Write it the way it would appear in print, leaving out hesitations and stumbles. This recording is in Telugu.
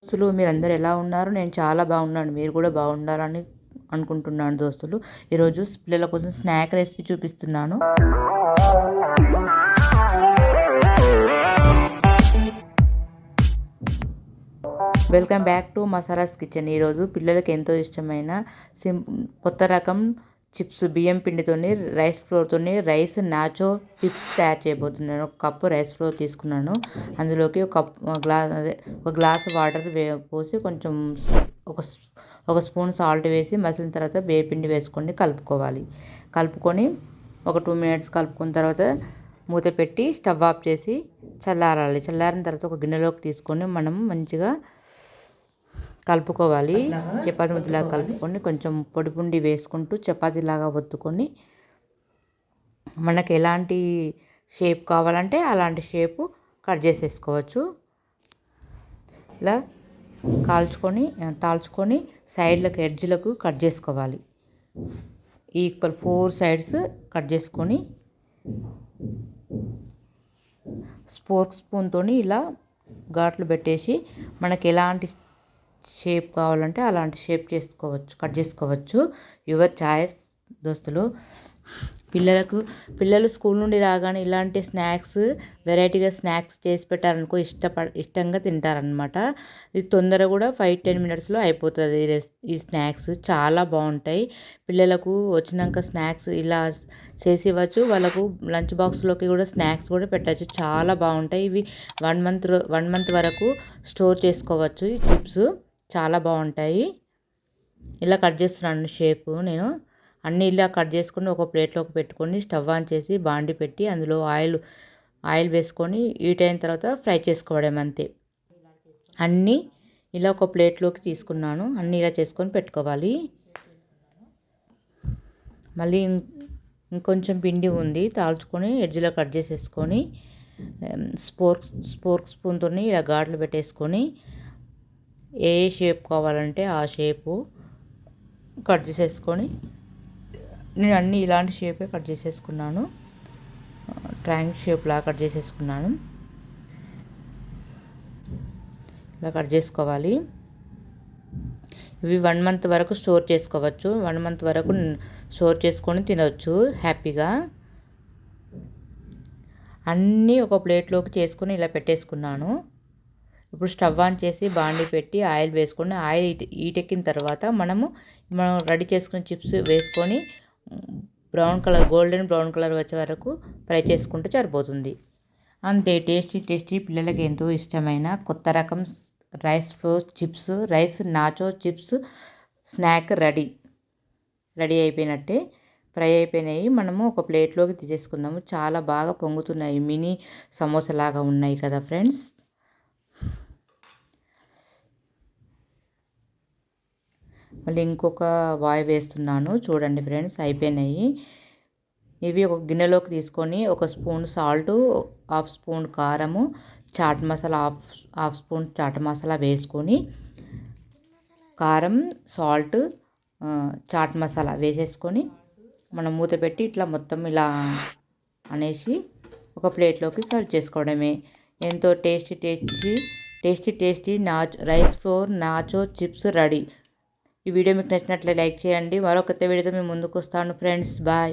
దోస్తులు మీరందరూ ఎలా ఉన్నారు? నేను చాలా బాగున్నాను. మీరు కూడా బాగుండాలని అనుకుంటున్నాను దోస్తులు. ఈరోజు పిల్లల కోసం స్నాక్ రెసిపీ చూపిస్తున్నాను. Welcome back to masalaskitchen. ఈరోజు పిల్లలకి ఎంతో ఇష్టమైన కొత్త రకం చిప్స్, బియ్యం పిండితోని రైస్ ఫ్లోర్తోని రైస్ నాచో చిప్స్ తయారు చేయబోతున్నాను. ఒక కప్పు రైస్ ఫ్లోర్ తీసుకున్నాను. అందులోకి ఒక గ్లాస్ వాటర్ పోసి కొంచెం ఒక స్పూన్ సాల్ట్ వేసి మసిలిన తర్వాత బియ్యపిండి వేసుకొని కలుపుకొని ఒక 2 minutes కలుపుకున్న తర్వాత మూత పెట్టి స్టవ్ ఆఫ్ చేసి చల్లారాలి. చల్లారిన తర్వాత ఒక గిన్నెలోకి తీసుకొని మనం మంచిగా కలుపుకోవాలి. చపాతీ ముద్దలాగా కలుపుకొని కొంచెం పొడి పిండి వేసుకుంటూ చపాతీలాగా ఒత్తుకొని మనకు ఎలాంటి షేప్ కావాలంటే అలాంటి షేపు కట్ చేసేసుకోవచ్చు. ఇలా తాల్చుకొని సైడ్లకు ఎడ్జ్లకు కట్ చేసుకోవాలి. ఈక్వల్ 4 sides కట్ చేసుకొని స్పూన్తో ఇలా ఘాట్లు పెట్టేసి మనకి ఎలాంటి షేప్ కావాలంటే అలాంటి షేప్ కట్ చేసుకోవచ్చు. యువర్ చాయిస్ దోస్తులు. పిల్లలు స్కూల్ నుండి రాగానే ఇలాంటి వెరైటీగా స్నాక్స్ చేసి పెట్టారనుకో ఇష్టంగా తింటారనమాట. ఇది తొందరగా కూడా 5-10 minutesలో అయిపోతుంది. ఈ స్నాక్స్ చాలా బాగుంటాయి. పిల్లలకు వచ్చినాక స్నాక్స్ ఇలా చేసి ఇవ్వచ్చు. వాళ్ళకు లంచ్ బాక్స్లోకి కూడా స్నాక్స్ కూడా పెట్టచ్చు. చాలా బాగుంటాయి. ఇవి 1 month వరకు స్టోర్ చేసుకోవచ్చు. ఈ చిప్స్ చాలా బాగుంటాయి. ఇలా కట్ చేస్తున్నాను షేపు. నేను అన్నీ ఇలా కట్ చేసుకొని ఒక ప్లేట్లోకి పెట్టుకొని స్టవ్ ఆన్ చేసి బాండి పెట్టి అందులో ఆయిల్ వేసుకొని హీట్ అయిన తర్వాత ఫ్రై చేసుకోవడం అంతే. అన్నీ ఇలా ఒక ప్లేట్లోకి తీసుకున్నాను. అన్నీ ఇలా చేసుకొని పెట్టుకోవాలి. మళ్ళీ ఇంకొంచెం పిండి ఉంది, తాల్చుకొని ఎడ్జ్లో కట్ చేసేసుకొని స్పూన్తో ఇలా ఘాట్లు పెట్టేసుకొని ఏ షేప్ కావాలంటే ఆ షేపు కట్ చేసేసుకొని నేను అన్నీ ఇలాంటి షేపే కట్ చేసేసుకున్నాను. ట్రయాంగిల్ షేప్లా కట్ చేసేసుకున్నాను. ఇలా కట్ చేసుకోవాలి. ఇవి 1 month వరకు స్టోర్ చేసుకోవచ్చు. 1 month వరకు స్టోర్ చేసుకొని తినవచ్చు హ్యాపీగా. అన్నీ ఒక ప్లేట్లోకి చేసుకొని ఇలా పెట్టేసుకున్నాను. ఇప్పుడు స్టవ్ ఆన్ చేసి బాండి పెట్టి ఆయిల్ వేసుకొని ఆయిల్ ఈటెక్కిన తర్వాత మనం రెడీ చేసుకున్న చిప్స్ వేసుకొని గోల్డెన్ బ్రౌన్ కలర్ వచ్చే వరకు ఫ్రై చేసుకుంటే సరిపోతుంది. అంతే, టేస్టీ పిల్లలకి ఎంతో ఇష్టమైన కొత్త రకం rice nacho chips snack ready అయిపోయినట్టే. ఫ్రై అయిపోయినాయి. మనము ఒక ప్లేట్లోకి తీసేసుకుందాము. చాలా బాగా పొంగుతున్నాయి. మినీ సమోసా లాగా ఉన్నాయి కదా ఫ్రెండ్స్. మళ్ళీ ఇంకొక వాయి వేస్తున్నాను. చూడండి ఫ్రెండ్స్, అయిపోయినాయి. ఇవి ఒక గిన్నెలోకి తీసుకొని ఒక స్పూన్ సాల్ట్, 1/2 spoon కారము, చాట్ మసాలా 1/2 spoon చాట్ మసాలా వేసుకొని కారం, సాల్ట్, చాట్ మసాలా వేసేసుకొని మనం మూత పెట్టి ఇట్లా మొత్తం ఇలా అనేసి ఒక ప్లేట్లోకి సర్వ్ చేసుకోవడమే. ఎంతో tasty rice flour nacho chips ready. ఈ వీడియో మీకు నచ్చినట్లయితే లైక్ చేయండి. మరో కొత్త వీడియోతో మేము ముందుకు వస్తాను ఫ్రెండ్స్. బాయ్.